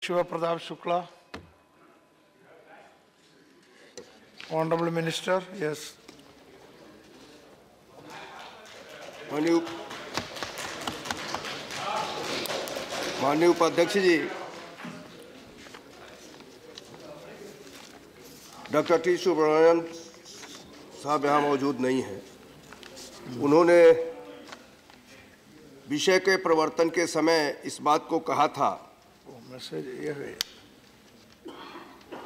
Shiva Pratap Shukla. Honorable Minister, yes. माननीय उपाध्यक्ष जी, doctor T Subramaniam साहब यहाँ मौजूद नहीं हैं। उन्होंने विषय के प्रवर्तन के समय इस बात को कहा था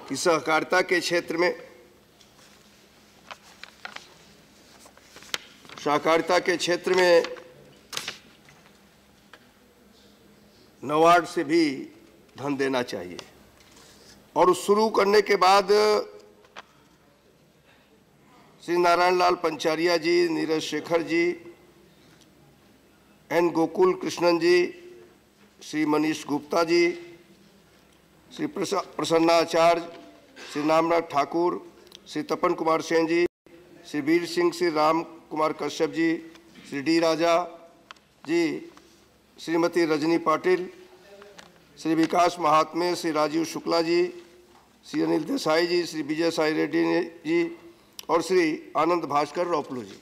कि सहकारिता के क्षेत्र में नाबार्ड से भी धन देना चाहिए। और शुरू करने के बाद श्री नारायण लाल पंचारिया जी, नीरज शेखर जी, एन गोकुल कृष्णन जी, श्री मनीष गुप्ता जी, श्री प्रसन्ना आचार्य, श्री नामनाथ ठाकुर, श्री तपन कुमार सेन जी, श्री वीर सिंह, श्री राम कुमार कश्यप जी, श्री डी राजा जी, श्रीमती रजनी पाटिल, श्री विकास महात्मे, श्री राजीव शुक्ला जी, श्री अनिल देसाई जी, श्री विजय साई रेड्डी जी और श्री आनंद भास्कर रोपलू जी।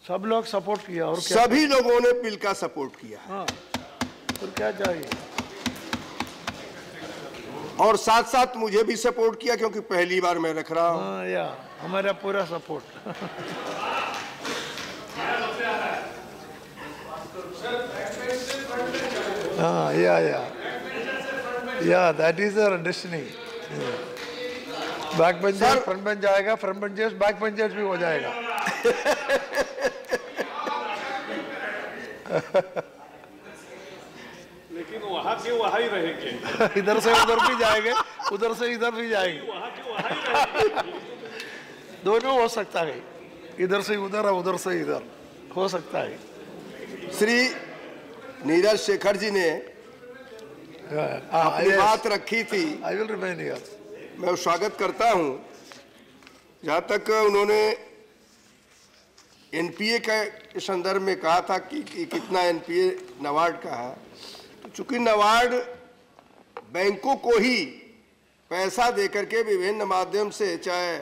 सब लोग सपोर्ट किया और क्या सभी लोगों ने बिल का सपोर्ट किया। हाँ, तो क्या चाहिए। और साथ साथ मुझे भी सपोर्ट किया क्योंकि पहली बार मैं रख रहा हूँ। हाँ, या हमारा पूरा सपोर्ट। हाँ, yeah that is our destiny. Back benchers front bench जाएगा, फ्रंट बेंचर्स बैक बेंचर्स भी हो जाएगा। लेकिन वहाँ के वहाँ ही रहेंगे। इधर से उधर भी जाएंगे, उधर से इधर भी जाएंगे। वहाँ के वहाँ ही रहेंगे। दोनों हो सकता है, इधर से उधर और उधर से इधर हो सकता है। श्री नीरज शेखर जी ने अपनी बात रखी थी। I will remain here. मैं स्वागत करता हूं। जहां तक उन्होंने एनपीए के संदर्भ में कहा था कि कितना एनपीए नाबार्ड का है, तो चूंकि नाबार्ड बैंकों को ही पैसा देकर के विभिन्न माध्यम से चाहे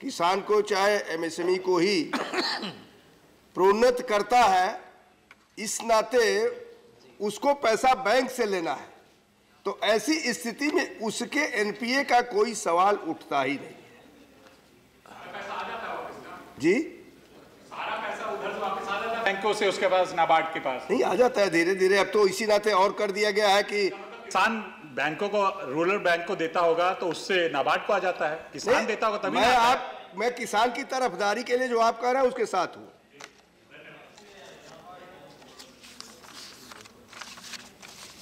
किसान को चाहे एमएसएमई को ही प्रोन्नत करता है, इस नाते उसको पैसा बैंक से लेना है। तो ऐसी स्थिति में उसके एनपीए का कोई सवाल उठता ही नहीं है। जी, सारा पैसा उधर से वापस आ जाता है बैंकों से उसके पास, नाबार्ड के पास नहीं आ जाता है धीरे धीरे। अब तो इसी नाते और कर दिया गया है कि किसान बैंकों को, रूरल बैंक को देता होगा तो उससे नाबार्ड को आ जाता है। किसान देता होगा तभी मैं किसान की तरफदारी के लिए जो आप कह रहे हैं उसके साथ हूं।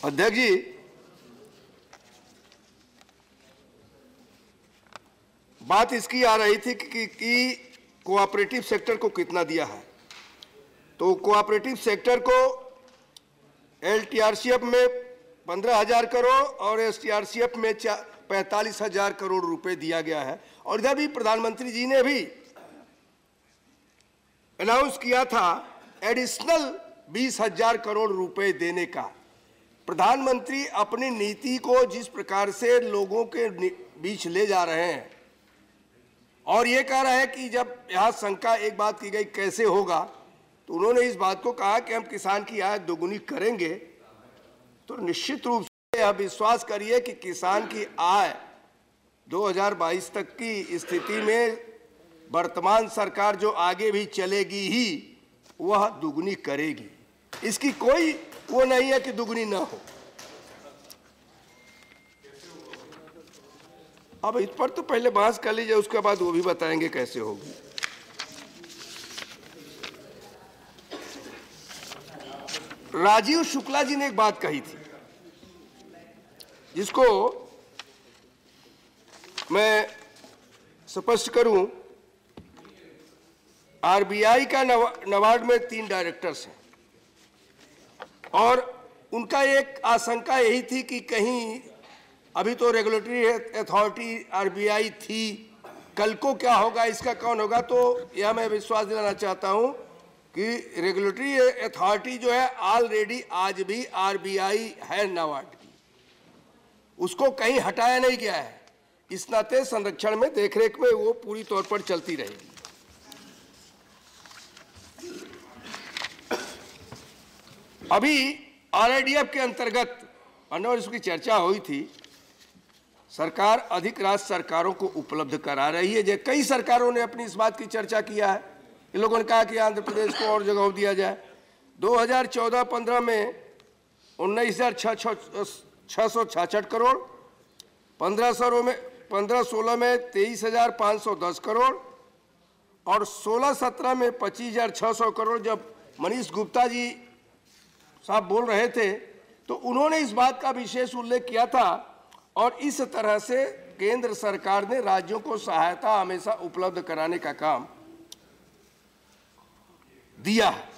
अध्यक्ष जी, बात इसकी आ रही थी कि कोऑपरेटिव सेक्टर को कितना दिया है। तो कोऑपरेटिव सेक्टर को एलटीआरसीएफ में 15,000 करोड़ और एसटीआरसीएफ में 45,000 करोड़ रुपए दिया गया है। और इधर भी प्रधानमंत्री जी ने भी अनाउंस किया था एडिशनल 20,000 करोड़ रुपए देने का। प्रधानमंत्री अपनी नीति को जिस प्रकार से लोगों के बीच ले जा रहे हैं और ये कह रहे हैं कि जब यहाँ शंका एक बात की गई कैसे होगा, तो उन्होंने इस बात को कहा कि हम किसान की आय दोगुनी करेंगे। तो निश्चित रूप से यह विश्वास करिए कि किसान की आय 2022 तक की स्थिति में वर्तमान सरकार जो आगे भी चलेगी ही वह दुगुनी करेगी। इसकी कोई वो नहीं है कि दुगुनी ना हो। अब इस पर तो पहले बहस कर लीजिए, उसके बाद वो भी बताएंगे कैसे होगी। राजीव शुक्ला जी ने एक बात कही थी जिसको मैं स्पष्ट करूं। आरबीआई का नाबार्ड में 3 डायरेक्टर्स हैं और उनका एक आशंका यही थी कि कहीं अभी तो रेगुलेटरी अथॉरिटी आरबीआई थी, कल को क्या होगा, इसका कौन होगा। तो यह मैं विश्वास दिलाना चाहता हूं कि रेगुलेटरी अथॉरिटी जो है ऑलरेडी आज भी आरबीआई है नाबार्ड की। उसको कहीं हटाया नहीं गया है। इस नाते संरक्षण में, देखरेख में वो पूरी तौर पर चलती रहेगी। अभी RIDF के अंतर्गत और इसकी चर्चा हुई थी, सरकार अधिक राज्य सरकारों को उपलब्ध करा रही है। कई सरकारों ने अपनी इस बात की चर्चा किया है। इन लोगों ने कहा कि आंध्र प्रदेश को और जगह दिया जाए। 2014-15 में 19,666 करोड़, 15-16 में 23,510 करोड़ और 16-17 में 25,600 करोड़। जब मनीष गुप्ता जी साहब बोल रहे थे तो उन्होंने इस बात का विशेष उल्लेख किया था और इस तरह से केंद्र सरकार ने राज्यों को सहायता हमेशा उपलब्ध कराने का काम दिया है।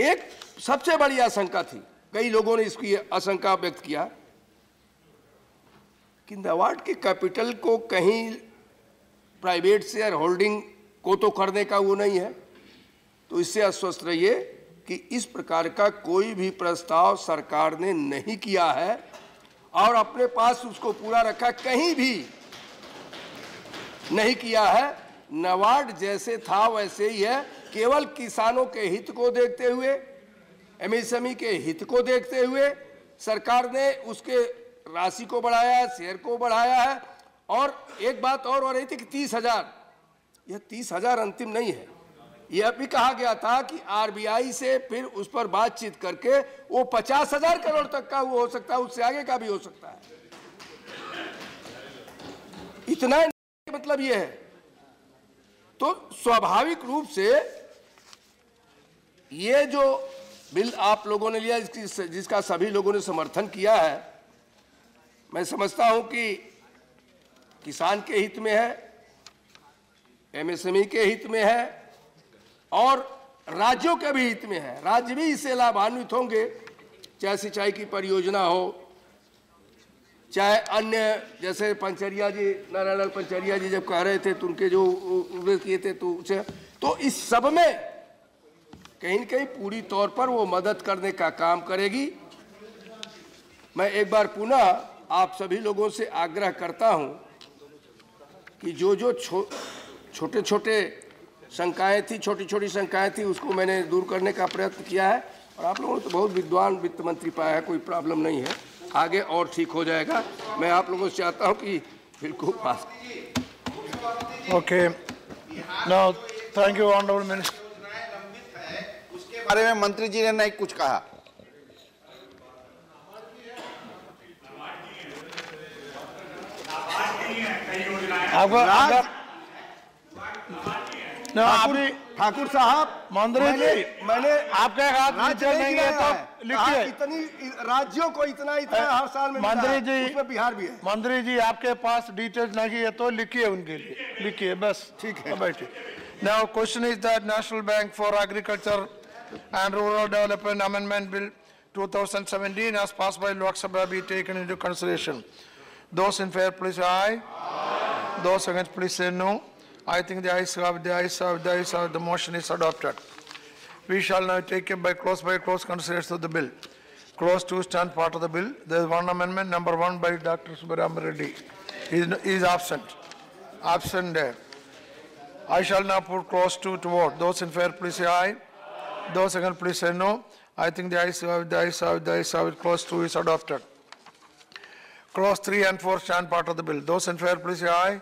एक सबसे बड़ी आशंका थी, कई लोगों ने इसकी आशंका व्यक्त किया कि नाबार्ड के कैपिटल को कहीं प्राइवेट शेयर होल्डिंग को तो करने का वो नहीं है। तो इससे आश्वस्त रहिए कि इस प्रकार का कोई भी प्रस्ताव सरकार ने नहीं किया है और अपने पास उसको पूरा रखा, कहीं भी नहीं किया है। नाबार्ड जैसे था वैसे ही है। केवल किसानों के हित को देखते हुए, MSME के हित को देखते हुए सरकार ने उसके राशि को बढ़ाया है, शेयर को बढ़ाया है। और एक बात और हो रही थी कि 30,000, यह 30,000 अंतिम नहीं है। यह भी कहा गया था कि RBI से फिर उस पर बातचीत करके वो 50,000 करोड़ तक का वो हो सकता है, उससे आगे का भी हो सकता है। इतना मतलब यह है। तो स्वाभाविक रूप से ये जो बिल आप लोगों ने लिया, जिसका सभी लोगों ने समर्थन किया है, मैं समझता हूं कि किसान के हित में है, MSME के हित में है और राज्यों के भी हित में है। राज्य भी इससे लाभान्वित होंगे, चाहे सिंचाई की परियोजना हो, चाहे अन्य, जैसे पंचरिया जी, नारायण पंचरिया जी जब कह रहे थे तो उनके जो उल्लेख किए थे तो इस सब में कहीं न कहीं पूरी तौर पर वो मदद करने का काम करेगी। मैं एक बार पुनः आप सभी लोगों से आग्रह करता हूं कि जो छोटे छोटे शंकाएं थी, छोटी छोटी शंकाएं थी, उसको मैंने दूर करने का प्रयत्न किया है और आप लोगों ने तो बहुत विद्वान वित्त मंत्री पाया है, कोई प्रॉब्लम नहीं है, आगे और ठीक हो जाएगा। मैं आप लोगों से चाहता हूं कि बिल्कुल पास। Okay, now thank you honourable minister. उसके बारे में मंत्री जी ने नहीं कुछ कहा। ठाकुर साहब, मंत्री जी, मैंने आपके हाथ नीचे नहीं है तो लिखिए। इतनी राज्यों को इतना हर साल में मंत्री जी, उसमें बिहार भी है। मंत्री जी, आपके पास डिटेल्स नहीं है तो लिखिए, उनके लिए लिखिए, बस ठीक है, बैठिए। Now question is that national bank for agriculture and Rural Development Amendment Bill 2017 as passed by Lok Sabha be taken into consideration. Those in favor, please say aye. Those against, please say no. I think the ayes have, the motion is adopted. We shall now take it by close consideration of the bill. Clause 2 stands part of the bill. There is one amendment, number 1 by Dr. Subramanian Reddy. He is absent. I shall now put clause 2 to vote. Those in favor, please say aye. Those against, please say no. I think the ayes have it. Clause 2 is adopted. Clause 3 and 4 stand part of the bill. Those in favor, please say aye.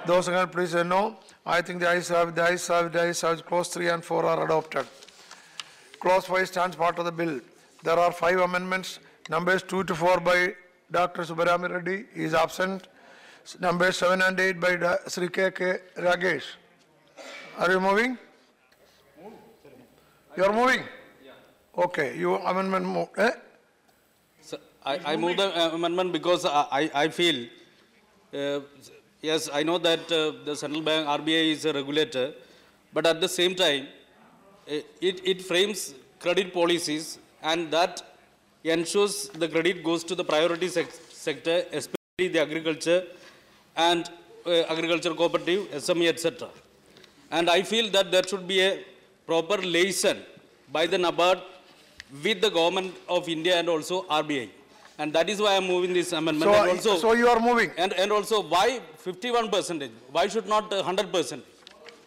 Those against, please say no. I think the ayes have it. Clause 3 and 4 are adopted. Clause 5 stands part of the bill. There are 5 amendments. Numbers 2 to 4 by Dr. Subramanian Reddy. He is absent. Numbers 7 and 8 by Sri K. Ragesh. Are you moving? You are moving? Okay, your amendment move. So I move the amendment because I feel, yes, I know that the central bank, RBI is a regulator, but at the same time, it frames credit policies and that ensures the credit goes to the priority sector, especially the agriculture and agriculture cooperative, SME, etc. And I feel that there should be a proper liaison by the NABARD with the government of India and also RBI. And that is why I am moving this amendment. So, and also, so you are moving. and also why 51%? Why should not 100%?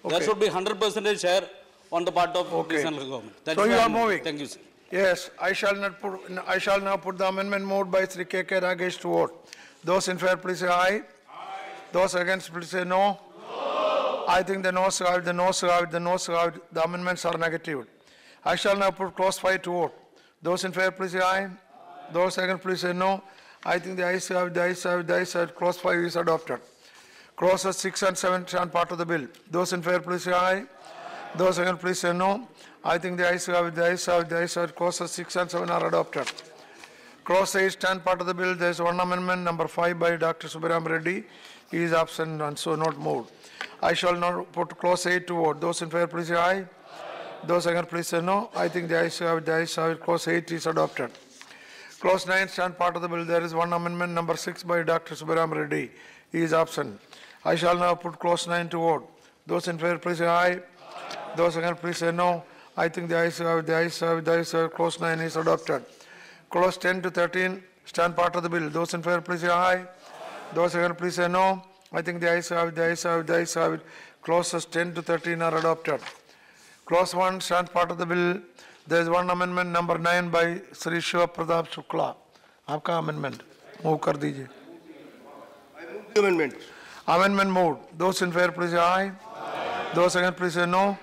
There Okay. should be 100% share on the part of Okay. the central government. That So is you why I are am moving. Thank you, sir. Yes, I shall now put the amendment moved by Sri K.K. Ragesh to vote. Those in favor, please say aye. Those against, please say no. I think the noes have it, the noes have it, the noes have it. The amendments are negative. I shall now put clause 5 to vote. Those in favor, please say aye. Those against, please say no. I think the ayes have it, the ayes have it, the ayes have it. Clause 5 is adopted. Clauses 6 and 7 stand part of the bill. Those in favor, please say aye. Those against, please say no. I think the ayes have it, the ayes have it, the ayes have it. Clauses 6 and 7 are adopted. Clause 8 stand part of the bill. There is one amendment, number 5 by Dr. Subramanian Reddy. He is absent and so not moved. I shall now put clause 8 to vote. Those in favor, please say aye. Those against, please say no. I think the ayes have it, the ayes have it. Clause 8 is adopted. Clause 9 stand part of the bill. There is one amendment, number 6 by Dr. Subramanian Reddy. He is absent. I shall now put clause 9 to vote. Those in favor, please say aye. Those against, please say no. I think the ayes have it, the ayes have it, the ayes have it. Clause 9 is adopted. Clause 10 to 13 stand part of the bill. Those in favor, please say aye. Those against, please say no. I think the ayes have it, the ayes have it, the ayes have it. Clauses 10 to 13 are adopted. Clause 1 stand part of the bill. There is one amendment, number 9 by Sri Shiva Pratap Shukla. आपका amendment move कर दीजिए. Amendment. Amendment moved. Those in favor, please say aye. Those against, please say no.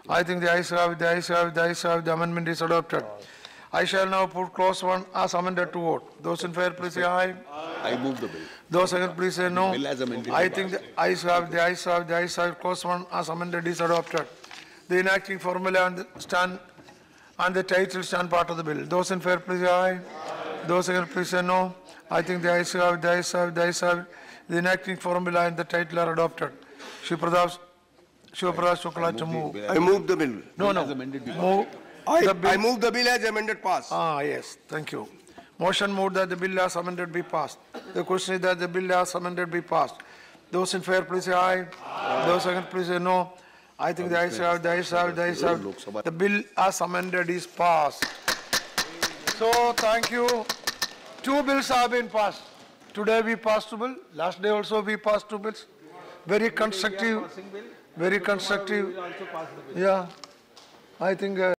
I think the ayes have it, the ayes have it, the ayes have it. The amendment is adopted. I shall now put clause 1 as amended to vote. Those in favor, please say aye. I move the bill. Those against, please say no. Bill as amended. I think the ayes have it, the ayes have it, the ayes have it. Clause 1 as amended is adopted. The enacting formula and the title stand part of the bill. Those in favor, please say aye. Those against, please say no. I think the ayes have it, the ayes have it, the ayes have it. The enacting formula and the title are adopted. Shivapratap Shukla to move. I move the bill. No, no. Move. I move the bill as amended pass. Yes, thank you. Motion moved that the bill as amended be passed. The question is that the bill as amended be passed. Those in favor, please say aye. Those against, please say no. I think the ayes have it, the ayes have it, the ayes have it. The bill as amended is passed. So, thank you. 2 bills have been passed. Today we passed 2 bills. Last day also we passed 2 bills. Very constructive. Very constructive. Yeah. I think